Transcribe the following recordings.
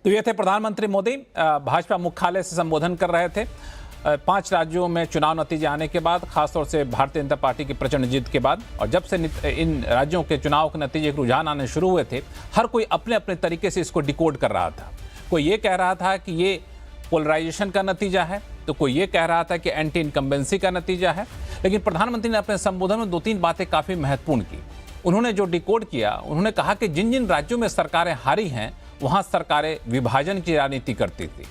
तो ये थे प्रधानमंत्री मोदी भाजपा मुख्यालय से संबोधन कर रहे थे। 5 राज्यों में चुनाव नतीजे आने के बाद, खासतौर से भारतीय जनता पार्टी की प्रचंड जीत के बाद, और जब से इन राज्यों के चुनाव के नतीजे के रुझान आने शुरू हुए थे, हर कोई अपने अपने तरीके से इसको डिकोड कर रहा था। कोई ये कह रहा था कि ये पोलराइजेशन का नतीजा है, तो कोई ये कह रहा था कि एंटी इनकम्बेंसी का नतीजा है। लेकिन प्रधानमंत्री ने अपने संबोधन में 2-3 बातें काफी महत्वपूर्ण की। उन्होंने जो डिकोड किया, उन्होंने कहा कि जिन जिन राज्यों में सरकारें हारी हैं, वहां सरकारें विभाजन की राजनीति करती थी,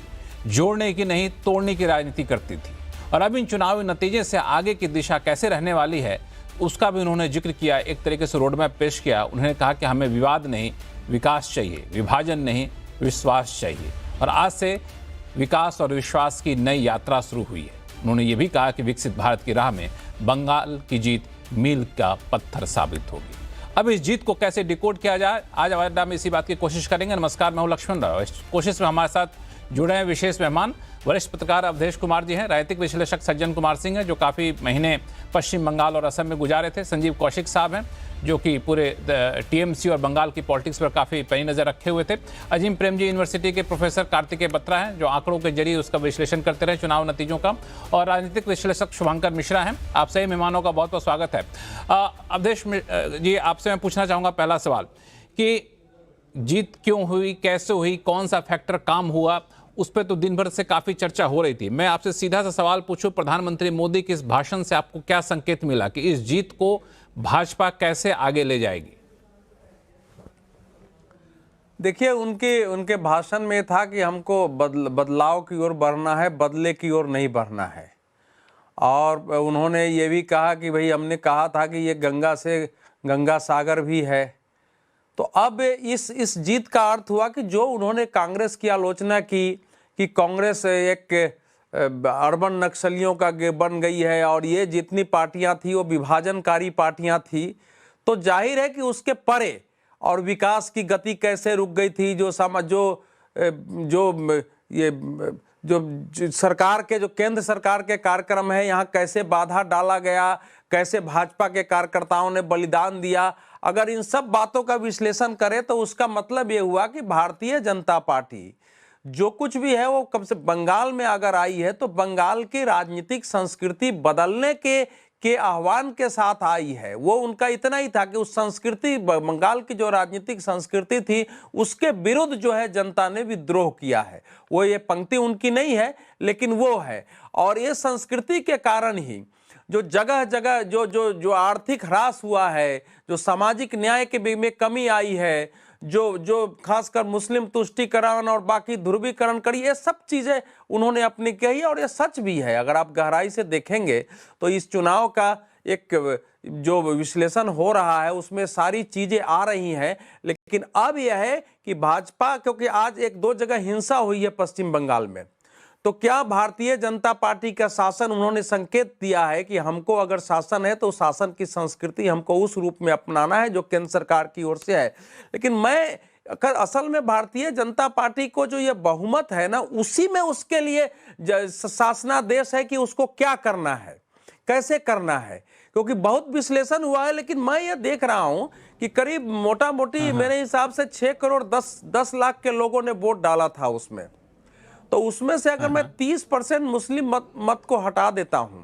जोड़ने की नहीं तोड़ने की राजनीति करती थी। और अब इन चुनावी नतीजे से आगे की दिशा कैसे रहने वाली है, उसका भी उन्होंने जिक्र किया, एक तरीके से रोड मैप पेश किया। उन्होंने कहा कि हमें विवाद नहीं विकास चाहिए, विभाजन नहीं विश्वास चाहिए। और आज से विकास और विश्वास की नई यात्रा शुरू हुई है। उन्होंने ये भी कहा कि विकसित भारत की राह में बंगाल की जीत मील का पत्थर साबित होगी। अब इस जीत को कैसे डिकोड किया जाए, आज हमारे में इसी बात की कोशिश करेंगे। नमस्कार, मैं हूं लक्ष्मण राव। इस कोशिश में हमारे साथ जुड़े हैं विशेष मेहमान, वरिष्ठ पत्रकार अवधेश कुमार जी हैं, राजनीतिक विश्लेषक सज्जन कुमार सिंह हैं, जो काफ़ी महीने पश्चिम बंगाल और असम में गुजारे थे, संजीव कौशिक साहब हैं, जो कि पूरे टीएमसी और बंगाल की पॉलिटिक्स पर काफ़ी पैनी नज़र रखे हुए थे, अजीम प्रेमजी यूनिवर्सिटी के प्रोफेसर कार्तिकेय बत्रा हैं, जो आंकड़ों के जरिए उसका विश्लेषण करते रहे चुनाव नतीजों का, और राजनीतिक विश्लेषक शुभंकर मिश्रा हैं। आप सभी मेहमानों का बहुत बहुत स्वागत है। अवधेश जी, आपसे मैं पूछना चाहूँगा पहला सवाल कि जीत क्यों हुई, कैसे हुई, कौन सा फैक्टर काम हुआ, उस पर तो दिन भर से काफी चर्चा हो रही थी। मैं आपसे सीधा सा सवाल पूछूं, प्रधानमंत्री मोदी के इस भाषण से आपको क्या संकेत मिला कि इस जीत को भाजपा कैसे आगे ले जाएगी? देखिए, उनके भाषण में था कि हमको बदलाव की ओर बढ़ना है, बदले की ओर नहीं बढ़ना है। और उन्होंने ये भी कहा कि भाई, हमने कहा था कि ये गंगा से गंगा सागर भी है। तो अब इस जीत का अर्थ हुआ कि जो उन्होंने कांग्रेस की आलोचना की कि कांग्रेस एक अर्बन नक्सलियों का बन गई है और ये जितनी पार्टियां थी वो विभाजनकारी पार्टियां थी, तो जाहिर है कि उसके परे और विकास की गति कैसे रुक गई थी, जो सरकार के, जो केंद्र सरकार के कार्यक्रम है, यहाँ कैसे बाधा डाला गया, कैसे भाजपा के कार्यकर्ताओं ने बलिदान दिया। अगर इन सब बातों का विश्लेषण करें तो उसका मतलब ये हुआ कि भारतीय जनता पार्टी जो कुछ भी है वो कब से बंगाल में अगर आई है तो बंगाल की राजनीतिक संस्कृति बदलने के आह्वान के साथ आई है। वो उनका इतना ही था कि उस संस्कृति, बंगाल की जो राजनीतिक संस्कृति थी, उसके विरुद्ध जो है जनता ने विद्रोह किया है। वो ये पंक्ति उनकी नहीं है, लेकिन वो है। और ये संस्कृति के कारण ही जो जगह जगह जो आर्थिक ह्रास हुआ है, जो सामाजिक न्याय के में कमी आई है, जो खासकर मुस्लिम तुष्टीकरण और बाकी ध्रुवीकरण करी, ये सब चीजें उन्होंने अपनी कही। और ये सच भी है। अगर आप गहराई से देखेंगे तो इस चुनाव का एक जो विश्लेषण हो रहा है उसमें सारी चीजें आ रही हैं। लेकिन अब यह है कि भाजपा, क्योंकि आज 1-2 जगह हिंसा हुई है पश्चिम बंगाल में, तो क्या भारतीय जनता पार्टी का शासन, उन्होंने संकेत दिया है कि हमको अगर शासन है तो शासन की संस्कृति हमको उस रूप में अपनाना है जो केंद्र सरकार की ओर से है। लेकिन मैं असल में भारतीय जनता पार्टी को जो ये बहुमत है ना, उसी में उसके लिए शासनादेश है कि उसको क्या करना है, कैसे करना है। क्योंकि बहुत विश्लेषण हुआ है, लेकिन मैं ये देख रहा हूं कि करीब मोटा मोटी मेरे हिसाब से 6 करोड़ 10 लाख के लोगों ने वोट डाला था उसमें। तो उसमें से अगर मैं 30% मुस्लिम मत को हटा देता हूं,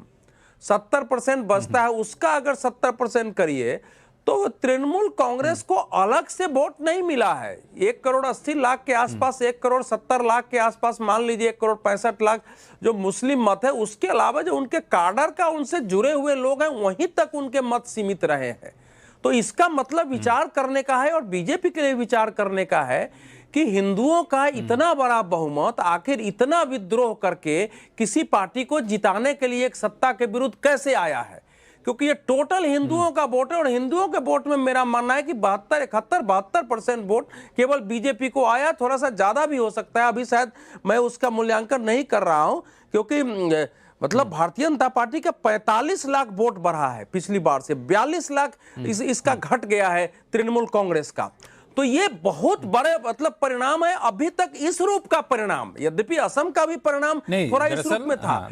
70% बचता है, उसका अगर 70% करिए तो तृणमूल कांग्रेस को अलग से वोट नहीं मिला है। 1 करोड़ 80 लाख के आसपास, 1 करोड़ 70 लाख के आसपास, मान लीजिए 1 करोड़ 65 लाख जो मुस्लिम मत है, उसके अलावा जो उनके काडर का, उनसे जुड़े हुए लोग हैं, वहीं तक उनके मत सीमित रहे हैं। तो इसका मतलब विचार करने का है, और बीजेपी के लिए विचार करने का है कि हिंदुओं का इतना बड़ा बहुमत आखिर इतना विद्रोह करके किसी पार्टी को जिताने के लिए एक सत्ता के विरुद्ध कैसे आया है। क्योंकि ये टोटल हिंदुओं का वोट है, और हिंदुओं के वोट में मेरा मानना है कि 72-71-72% वोट केवल बीजेपी को आया। थोड़ा सा ज्यादा भी हो सकता है, अभी शायद मैं उसका मूल्यांकन नहीं कर रहा हूं, क्योंकि मतलब भारतीय जनता पार्टी का 45 लाख वोट बढ़ा है पिछली बार से, 42 लाख इसका घट गया है तृणमूल कांग्रेस का। तो ये बहुत बड़े मतलब परिणाम है, अभी तक इस रूप का परिणाम, यद्यपि असम का भी परिणाम थोड़ा इस रूप में था।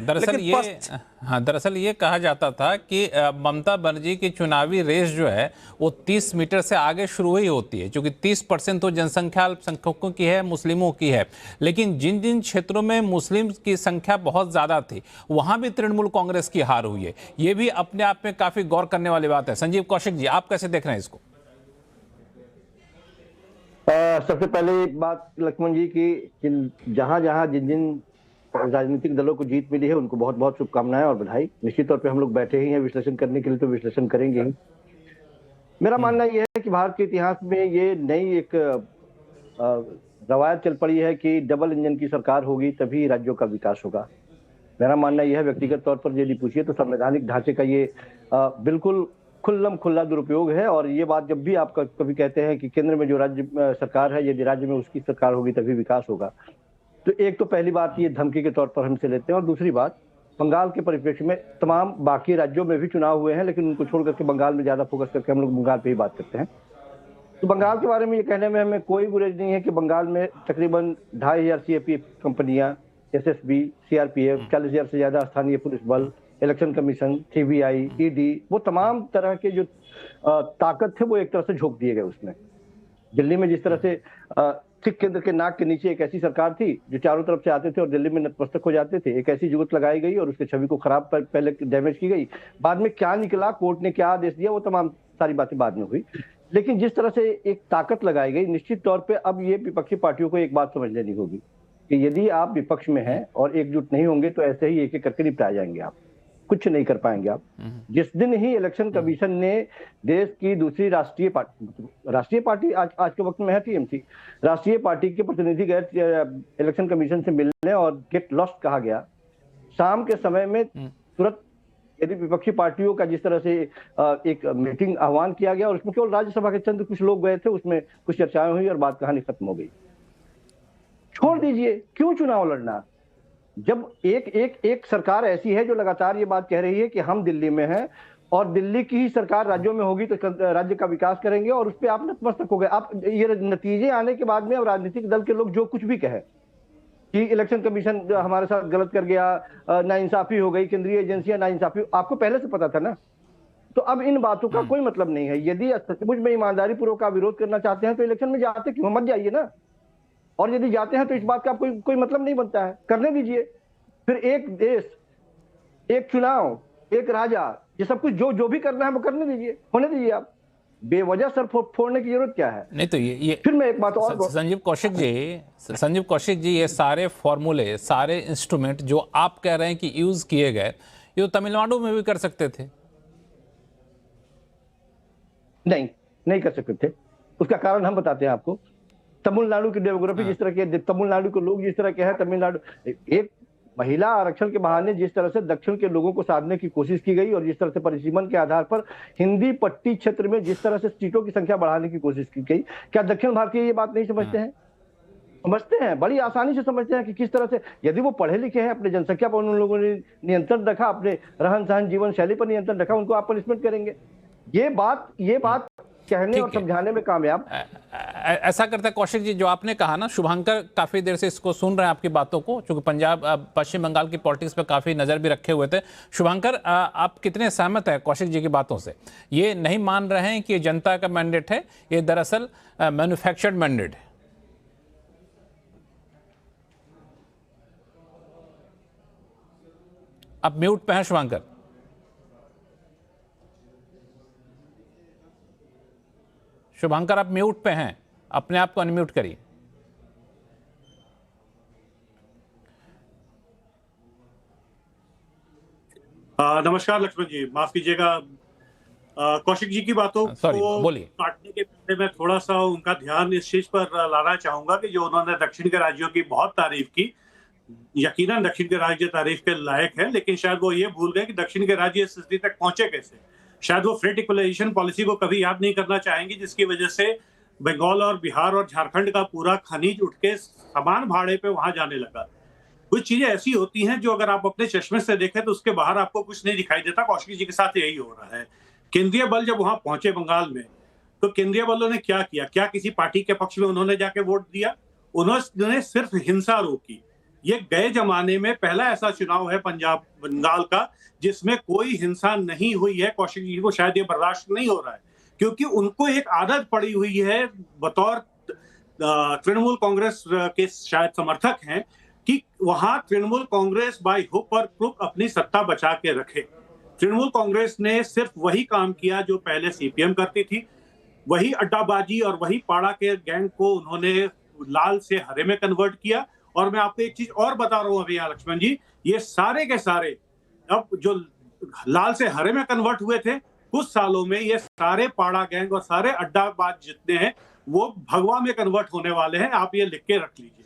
दरअसल ये कहा जाता था कि ममता बनर्जी की चुनावी रेस जो है वो 30 मीटर से आगे शुरू ही होती है, क्योंकि 30% तो जनसंख्या अल्पसंख्यकों की है, मुस्लिमों की है। लेकिन जिन जिन क्षेत्रों में मुस्लिम की संख्या बहुत ज्यादा थी वहां भी तृणमूल कांग्रेस की हार हुई है। ये भी अपने आप में काफी गौर करने वाली बात है। संजीव कौशिक जी, आप कैसे देख रहे हैं इसको? सबसे पहले एक बात लक्ष्मण जी की, जहां जहां जिन जिन राजनीतिक दलों को जीत मिली है उनको बहुत बहुत शुभकामनाएं और बधाई। निश्चित तौर पे हम लोग बैठे ही हैं विश्लेषण करने के लिए, तो विश्लेषण करेंगे ही। मेरा मानना यह है कि भारत के इतिहास में ये नई एक रवायत चल पड़ी है कि डबल इंजन की सरकार होगी तभी राज्यों का विकास होगा। मेरा मानना यह है, व्यक्तिगत तौर पर यदि पूछिए तो संवैधानिक ढांचे का ये बिल्कुल खुल्लम खुल्ला दुरुपयोग है। और ये बात जब भी आप कभी कहते हैं कि केंद्र में जो राज्य सरकार है, यदि राज्य में उसकी सरकार होगी तभी विकास होगा, तो एक तो पहली बात ये धमकी के तौर पर हमसे लेते हैं। और दूसरी बात, बंगाल के परिप्रेक्ष्य में तमाम बाकी राज्यों में भी चुनाव हुए हैं, लेकिन उनको छोड़ करके बंगाल में ज्यादा फोकस करके हम लोग बंगाल पे ही बात करते हैं। तो बंगाल के बारे में ये कहने में हमें कोई गुरेज नहीं है कि बंगाल में तकरीबन 2500 सीएपीएफ कंपनियां, एसएसबी, सीआरपीएफ, 40,000 से ज्यादा स्थानीय पुलिस बल, इलेक्शन कमीशन, सीबीआई, ईडी, वो तमाम तरह के जो ताकत थे वो एक तरह से झोंक दिए गए उसमें। दिल्ली में जिस तरह से सिख केंद्र के नाक के नीचे एक ऐसी सरकार थी जो चारों तरफ से आते थे और दिल्ली में नतमस्तक हो जाते थे, एक ऐसी जुगत लगाई गई और उसके छवि को खराब पहले डैमेज की गई। बाद में क्या निकला, कोर्ट ने क्या आदेश दिया, वो तमाम सारी बातें बाद में हुई। लेकिन जिस तरह से एक ताकत लगाई गई, निश्चित तौर पे अब ये विपक्षी पार्टियों को एक बात समझ लेनी होगी कि यदि आप विपक्ष में हैं और एकजुट नहीं होंगे तो ऐसे ही एक एक करके निपटा जाएंगे, आप कुछ नहीं कर पाएंगे आप। जिस दिन ही इलेक्शन कमीशन ने देश की दूसरी राष्ट्रीय पार्टी आज के वक्त में है टीएमसी, राष्ट्रीय पार्टी के प्रतिनिधि गए इलेक्शन कमीशन से मिलने और गेट लॉस्ट कहा गया, शाम के समय में तुरंत यदि विपक्षी पार्टियों का जिस तरह से एक मीटिंग आह्वान किया गया और उसमें केवल राज्यसभा के चंद कुछ लोग गए थे, उसमें कुछ चर्चाएं हुई और बात कहानी खत्म हो गई। छोड़ दीजिए, क्यों चुनाव लड़ना जब एक सरकार ऐसी है जो लगातार ये बात कह रही है कि हम दिल्ली में हैं और दिल्ली की ही सरकार राज्यों में होगी तो राज्य का विकास करेंगे, और उस पर आप नतमस्तक हो गए। आप ये नतीजे आने के बाद में अब राजनीतिक दल के लोग जो कुछ भी कहे कि इलेक्शन कमीशन हमारे साथ गलत कर गया, नाइंसाफी हो गई, केंद्रीय एजेंसियां नाइंसाफी, आपको पहले से पता था ना। तो अब इन बातों का कोई मतलब नहीं है। यदि सचमुच में ईमानदारी पूर्वक का विरोध करना चाहते हैं तो इलेक्शन में जाते क्यों, मत जाइए ना। और यदि जाते हैं तो इस बात का कोई मतलब नहीं बनता है, करने दीजिए। फिर एक देश, एक चुनाव, एक राजा, ये सब कुछ जो भी करना है वो करने दीजिए, होने दीजिए। आप बेवजह सर फोड़ने की जरूरत क्या है? नहीं तो ये फिर मैं एक बात और संजीव कौशिक जी, ये सारे फॉर्मूले, सारे इंस्ट्रूमेंट जो आप कह रहे हैं कि यूज किए गए, ये तो तमिलनाडु में भी कर सकते थे। नहीं कर सकते थे। उसका कारण हम बताते हैं आपको। तमिलनाडु की डेमोग्राफी जिस तरह के, तमिलनाडु के लोग जिस तरह के हैं, तमिलनाडु एक महिला आरक्षण के बहाने जिस तरह से दक्षिण के लोगों को साधने की कोशिश की गई और जिस तरह से परिसीमन के आधार पर हिंदी पट्टी क्षेत्र में जिस तरह से सीटों की संख्या बढ़ाने की कोशिश की गई, क्या दक्षिण भारतीय ये बात नहीं समझते हैं? समझते हैं, बड़ी आसानी से समझते हैं कि किस तरह से यदि वो पढ़े लिखे हैं, अपने जनसंख्या पर उन लोगों ने नियंत्रण रखा, अपने रहन सहन जीवन शैली पर नियंत्रण रखा, उनको आप पनिशमेंट करेंगे। ये बात कहने और समझाने में कामयाब। ऐसा करता है कौशिक जी, जो आपने कहा ना, शुभांकर काफी देर से इसको सुन रहे हैं आपकी बातों को, क्योंकि पंजाब पश्चिम बंगाल की पॉलिटिक्स पे काफी नजर भी रखे हुए थे। शुभांकर, आप कितने सहमत हैं कौशिक जी की बातों से? ये नहीं मान रहे हैं कि ये जनता का मैंडेट है, ये दरअसल मैन्युफैक्चर्ड मैंडेट है। आप म्यूट पे हैं शुभांकर। शुभांकर, आप म्यूट पे हैं, अपने आप को अनम्यूट करिए। नमस्कार लक्ष्मण जी, माफ कीजिएगा। कौशिक जी की बातों को काटने के पहले मैं थोड़ा सा उनका ध्यान इस चीज पर लाना चाहूंगा कि जो उन्होंने दक्षिण के राज्यों की बहुत तारीफ की, यकीनन दक्षिण के राज्य तारीफ के लायक है, लेकिन शायद वो ये भूल गए कि दक्षिण के राज्य इस स्थिति तक पहुंचे कैसे। शायद वो फ्रेट इक्वलाइजेशन पॉलिसी को कभी याद नहीं करना चाहेंगे, जिसकी वजह से बंगाल और बिहार और झारखंड का पूरा खनिज उठ के समान भाड़े पे वहां जाने लगा। कुछ चीजें ऐसी होती हैं जो अगर आप अपने चश्मे से देखें तो उसके बाहर आपको कुछ नहीं दिखाई देता। कौशिक जी के साथ यही हो रहा है। केंद्रीय बल जब वहां पहुंचे बंगाल में, तो केंद्रीय बलों ने क्या किया? क्या किसी पार्टी के पक्ष में उन्होंने जाके वोट दिया? उन्होंने सिर्फ हिंसा रोकी। ये गए जमाने में पहला ऐसा चुनाव है पंजाब बंगाल का जिसमें कोई हिंसा नहीं हुई है। कौशिक जी को शायद ये बर्दाश्त नहीं हो रहा है, क्योंकि उनको एक आदत पड़ी हुई है, बतौर तृणमूल कांग्रेस के शायद समर्थक हैं, कि वहां तृणमूल कांग्रेस बाय हुक और क्रुक अपनी सत्ता बचा के रखे। तृणमूल कांग्रेस ने सिर्फ वही काम किया जो पहले सीपीएम करती थी, वही अड्डाबाजी और वही पाड़ा के गैंग को उन्होंने लाल से हरे में कन्वर्ट किया। और मैं आपको एक चीज और बता रहा हूं अभी यहाँ लक्ष्मण जी, ये सारे के सारे अब जो लाल से हरे में कन्वर्ट हुए थे, कुछ सालों में ये सारे पाड़ा गैंग और सारे अड्डाबाज जितने हैं वो भगवा में कन्वर्ट होने वाले हैं। आप ये लिख के रख लीजिए।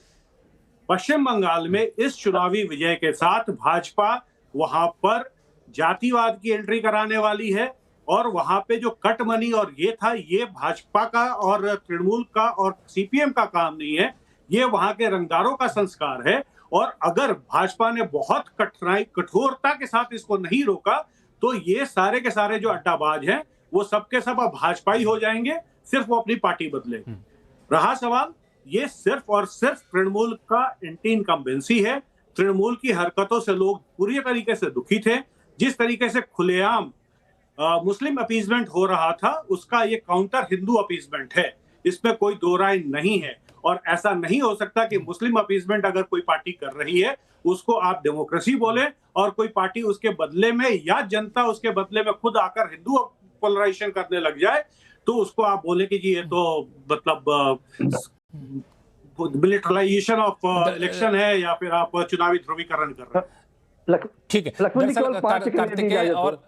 पश्चिम बंगाल में इस चुनावी विजय के साथ भाजपा वहां पर जातिवाद की एंट्री कराने वाली है, और वहां पे जो कट मनी और ये था, ये भाजपा का और तृणमूल का और सीपीएम का काम नहीं है, ये वहां के रंगदारों का संस्कार है। और अगर भाजपा ने बहुत कठोरता के साथ इसको नहीं रोका तो ये सारे के सारे जो अड्डाबाज हैं वो सबके सब अब भाजपाई हो जाएंगे, सिर्फ वो अपनी पार्टी बदलेंगे। रहा सवाल, ये सिर्फ और सिर्फ तृणमूल का एंटी इनकम्बेंसी है। तृणमूल की हरकतों से लोग पूरी तरीके से दुखी थे। जिस तरीके से खुलेआम मुस्लिम अपीजमेंट हो रहा था, उसका ये काउंटर हिंदू अपीजमेंट है, इसमें कोई दो राय नहीं है। और ऐसा नहीं हो सकता कि मुस्लिम अपीजमेंट अगर कोई पार्टी कर रही है उसको आप डेमोक्रेसी बोले, और कोई पार्टी उसके बदले में या जनता उसके बदले में खुद आकर हिंदू पोलराइजेशन करने लग जाए तो उसको आप बोले कि जी ये तो मतलब मिलिटराइजेशन ऑफ इलेक्शन है, या फिर आप चुनावी ध्रुवीकरण कर रहे हैं। ठीक है, कार्तिकेय और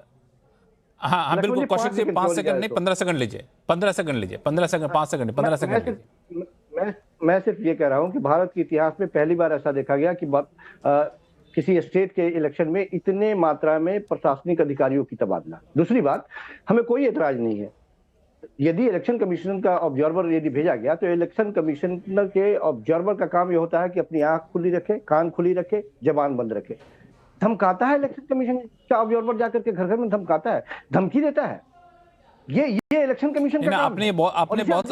हाँ बिल्कुल कौशिक जी 5 सेकंड नहीं 15 सेकंड लीजिए, 15 सेकंड लीजिए, 15 सेकंड 5 सेकंड 15 सेकंड लीजिए। मैं सिर्फ ये कह रहा हूं कि भारत के इतिहास में पहली बार ऐसा देखा गया कि किसी स्टेट के इलेक्शन में इतने मात्रा में प्रशासनिक अधिकारियों की तबादला। दूसरी बात, हमें कोई एतराज नहीं है यदि इलेक्शन कमीशन का ऑब्जर्वर यदि भेजा गया, तो इलेक्शन कमिश्नर के ऑब्जर्वर का काम यह होता है कि अपनी आंख खुली रखे, कान खुली रखे, जबान बंद रखे। धमकाता है इलेक्शन कमीशन का ऑब्जर्वर जाकर के घर घर में धमकाता है, धमकी देता है। ये इलेक्शन कमीशन का काम है। आपने बहुत